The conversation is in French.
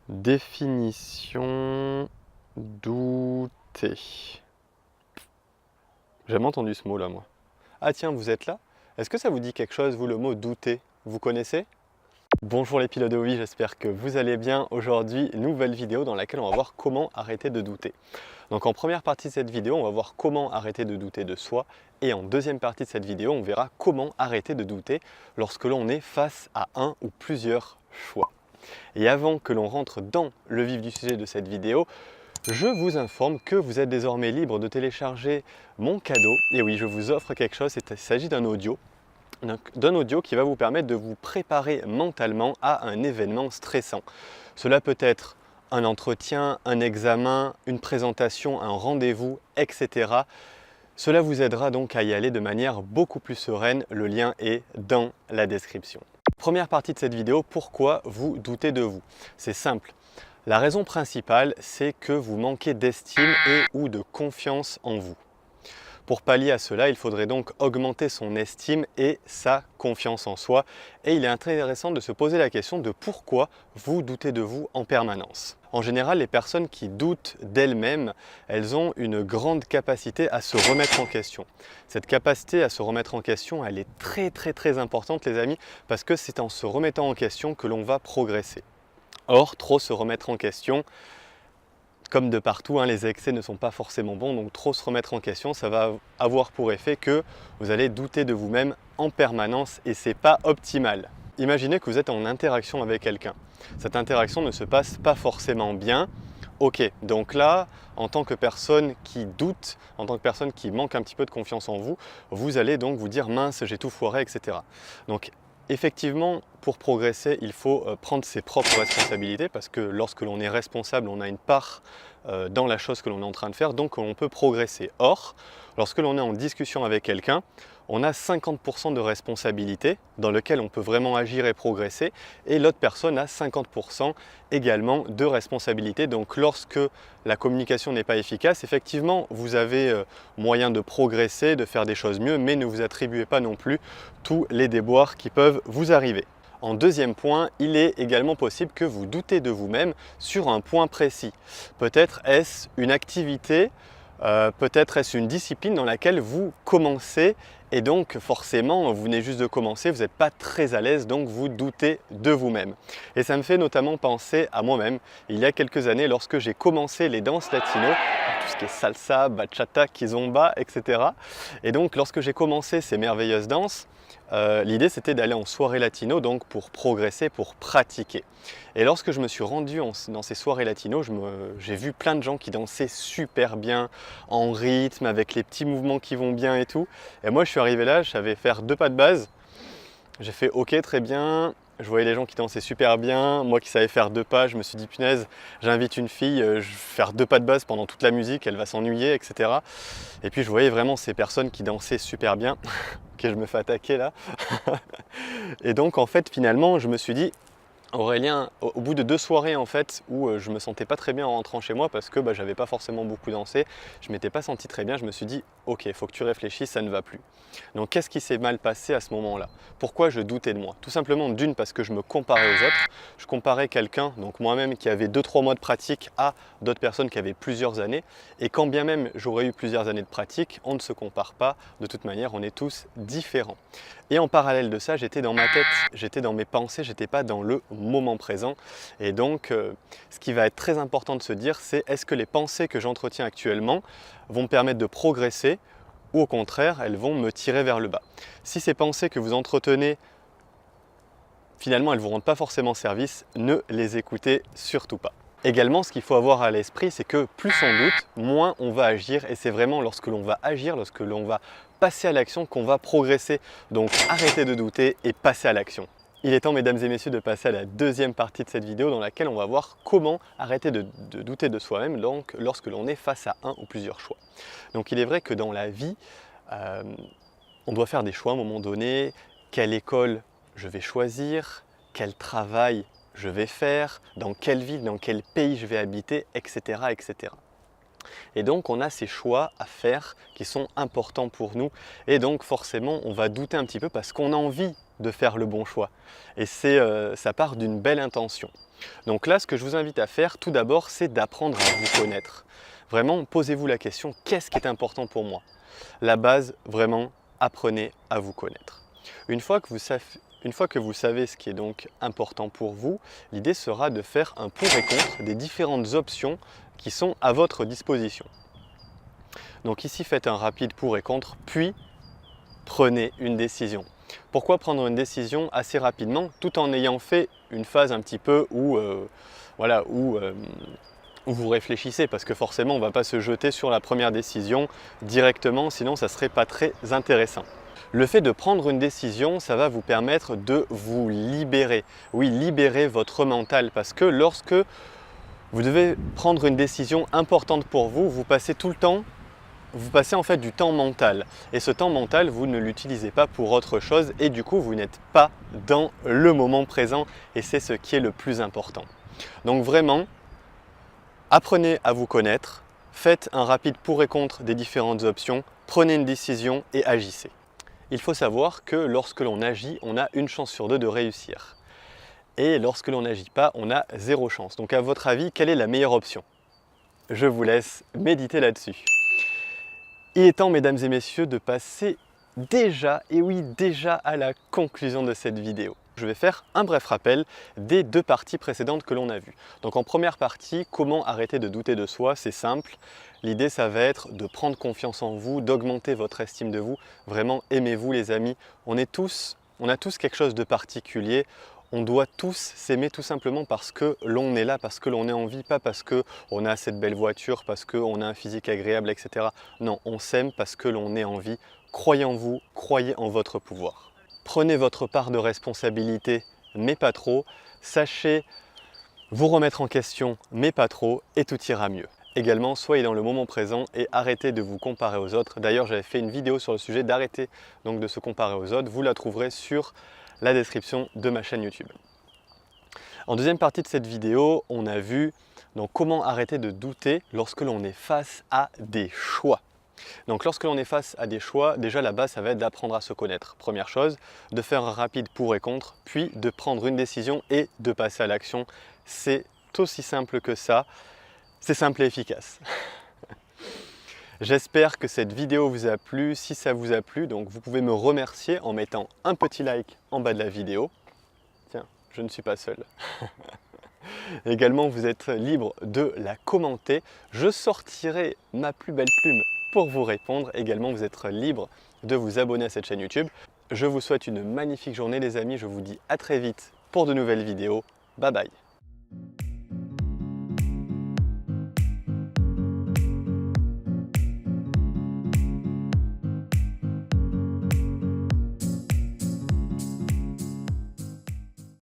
Définition douter. J'ai jamais entendu ce mot là moi. Ah tiens, vous êtes là? Est-ce que ça vous dit quelque chose, vous, le mot douter? Vous connaissez? Bonjour les pilotes de vie, j'espère que vous allez bien. Aujourd'hui, nouvelle vidéo dans laquelle on va voir comment arrêter de douter. Donc en première partie de cette vidéo, on va voir comment arrêter de douter de soi. Et en deuxième partie de cette vidéo, on verra comment arrêter de douter lorsque l'on est face à un ou plusieurs choix. Et avant que l'on rentre dans le vif du sujet de cette vidéo, je vous informe que vous êtes désormais libre de télécharger mon cadeau. Et oui, je vous offre quelque chose, il s'agit d'un audio. Qui va vous permettre de vous préparer mentalement à un événement stressant. Cela peut être un entretien, un examen, une présentation, un rendez-vous, etc. Cela vous aidera donc à y aller de manière beaucoup plus sereine. Le lien est dans la description. Première partie de cette vidéo, pourquoi vous doutez de vous? C'est simple. La raison principale, c'est que vous manquez d'estime et ou de confiance en vous. Pour pallier à cela, il faudrait donc augmenter son estime et sa confiance en soi. Et il est intéressant de se poser la question de pourquoi vous doutez de vous en permanence. En général, les personnes qui doutent d'elles-mêmes, elles ont une grande capacité à se remettre en question. Cette capacité à se remettre en question, elle est très importante les amis, parce que c'est en se remettant en question que l'on va progresser. Or, trop se remettre en question, comme de partout, les excès ne sont pas forcément bons, donc trop se remettre en question, ça va avoir pour effet que vous allez douter de vous-même en permanence et c'est pas optimal. Imaginez que vous êtes en interaction avec quelqu'un. Cette interaction ne se passe pas forcément bien. Ok, donc là, en tant que personne qui doute, en tant que personne qui manque un petit peu de confiance en vous, vous allez donc vous dire mince, j'ai tout foiré, etc. Donc effectivement, pour progresser, il faut prendre ses propres responsabilités parce que lorsque l'on est responsable, on a une part dans la chose que l'on est en train de faire, donc on peut progresser. Or, lorsque l'on est en discussion avec quelqu'un, on a 50% de responsabilité dans lequel on peut vraiment agir et progresser et l'autre personne a 50% également de responsabilité. Donc lorsque la communication n'est pas efficace, effectivement, vous avez moyen de progresser, de faire des choses mieux, mais ne vous attribuez pas non plus tous les déboires qui peuvent vous arriver. En deuxième point, il est également possible que vous doutez de vous-même sur un point précis. Peut-être est-ce une activité, peut-être est-ce une discipline dans laquelle vous commencez et donc forcément vous venez juste de commencer, vous n'êtes pas très à l'aise, donc vous doutez de vous-même. Et ça me fait notamment penser à moi-même, il y a quelques années lorsque j'ai commencé les danses latino, tout ce qui est salsa, bachata, kizomba, etc. Et donc lorsque j'ai commencé ces merveilleuses danses, l'idée c'était d'aller en soirée latino donc pour progresser, pour pratiquer. Et lorsque je me suis rendu dans ces soirées latino, j'ai vu plein de gens qui dansaient super bien, en rythme, avec les petits mouvements qui vont bien et tout. Et moi je suis arrivé là, je savais faire 2 pas de base. J'ai fait ok, très bien. Je voyais les gens qui dansaient super bien, moi qui savais faire 2 pas, je me suis dit punaise, j'invite une fille, je vais faire 2 pas de base pendant toute la musique, elle va s'ennuyer, etc. Et puis je voyais vraiment ces personnes qui dansaient super bien. Ok, je me fais attaquer là. Et donc en fait finalement je me suis dit, Aurélien, au bout de 2 soirées en fait où je me sentais pas très bien en rentrant chez moi parce que j'avais pas forcément beaucoup dansé, je m'étais pas senti très bien, je me suis dit ok, il faut que tu réfléchisses, ça ne va plus. Donc qu'est-ce qui s'est mal passé à ce moment-là? Pourquoi je doutais de moi? Tout simplement d'une parce que je me comparais aux autres, je comparais quelqu'un, donc moi-même qui avait 2-3 mois de pratique à d'autres personnes qui avaient plusieurs années et quand bien même j'aurais eu plusieurs années de pratique, on ne se compare pas, de toute manière on est tous différents. Et en parallèle de ça, j'étais dans ma tête, j'étais dans mes pensées, j'étais pas dans le moment présent. Et donc, ce qui va être très important de se dire, c'est est-ce que les pensées que j'entretiens actuellement vont me permettre de progresser ou au contraire, elles vont me tirer vers le bas. Si ces pensées que vous entretenez, finalement, elles ne vous rendent pas forcément service, ne les écoutez surtout pas. Également, ce qu'il faut avoir à l'esprit, c'est que plus on doute, moins on va agir et c'est vraiment lorsque l'on va agir, lorsque l'on va passer à l'action qu'on va progresser. Donc arrêtez de douter et passez à l'action. Il est temps, mesdames et messieurs, de passer à la deuxième partie de cette vidéo dans laquelle on va voir comment arrêter de douter de soi-même donc lorsque l'on est face à un ou plusieurs choix. Donc il est vrai que dans la vie, on doit faire des choix à un moment donné. Quelle école je vais choisir, quel travail je vais faire, dans quelle ville, dans quel pays je vais habiter, etc. etc. Et donc on a ces choix à faire qui sont importants pour nous et donc forcément on va douter un petit peu parce qu'on a envie de faire le bon choix et ça part d'une belle intention. Donc là, ce que je vous invite à faire tout d'abord, c'est d'apprendre à vous connaître. Vraiment, posez-vous la question, qu'est-ce qui est important pour moi? La base, vraiment, apprenez à vous connaître. Une fois que vous savez ce qui est donc important pour vous, l'idée sera de faire un pour et contre des différentes options qui sont à votre disposition. Donc ici, faites un rapide pour et contre, puis prenez une décision. Pourquoi prendre une décision assez rapidement tout en ayant fait une phase un petit peu où vous réfléchissez, parce que forcément on ne va pas se jeter sur la première décision directement, sinon ça ne serait pas très intéressant. Le fait de prendre une décision, ça va vous permettre de vous libérer. Oui, libérer votre mental, parce que lorsque vous devez prendre une décision importante pour vous, vous passez en fait du temps mental. Et ce temps mental, vous ne l'utilisez pas pour autre chose et du coup, vous n'êtes pas dans le moment présent et c'est ce qui est le plus important. Donc vraiment, apprenez à vous connaître, faites un rapide pour et contre des différentes options, prenez une décision et agissez. Il faut savoir que lorsque l'on agit, on a une chance sur deux de réussir. Et lorsque l'on n'agit pas, on a 0 chance. Donc à votre avis, quelle est la meilleure option? Je vous laisse méditer là-dessus. Il est temps, mesdames et messieurs, de passer déjà à la conclusion de cette vidéo. Je vais faire un bref rappel des 2 parties précédentes que l'on a vues. Donc en première partie, comment arrêter de douter de soi? C'est simple. L'idée, ça va être de prendre confiance en vous, d'augmenter votre estime de vous. Vraiment, aimez-vous les amis. On a tous quelque chose de particulier. On doit tous s'aimer tout simplement parce que l'on est là, parce que l'on est en vie, pas parce qu'on a cette belle voiture, parce qu'on a un physique agréable, etc. Non, on s'aime parce que l'on est en vie. Croyez en vous, croyez en votre pouvoir. Prenez votre part de responsabilité, mais pas trop. Sachez vous remettre en question, mais pas trop, et tout ira mieux. Également, soyez dans le moment présent et arrêtez de vous comparer aux autres. D'ailleurs, j'avais fait une vidéo sur le sujet d'arrêter donc de se comparer aux autres. Vous la trouverez sur la description de ma chaîne YouTube. En deuxième partie de cette vidéo, on a vu donc comment arrêter de douter lorsque l'on est face à des choix. Donc lorsque l'on est face à des choix, déjà la base ça va être d'apprendre à se connaître. Première chose, de faire un rapide pour et contre, puis de prendre une décision et de passer à l'action. C'est aussi simple que ça, c'est simple et efficace. J'espère que cette vidéo vous a plu. Si ça vous a plu, donc vous pouvez me remercier en mettant un petit like en bas de la vidéo. Tiens, je ne suis pas seul. Également, vous êtes libre de la commenter. Je sortirai ma plus belle plume pour vous répondre. Également, vous êtes libre de vous abonner à cette chaîne YouTube. Je vous souhaite une magnifique journée les amis. Je vous dis à très vite pour de nouvelles vidéos. Bye bye.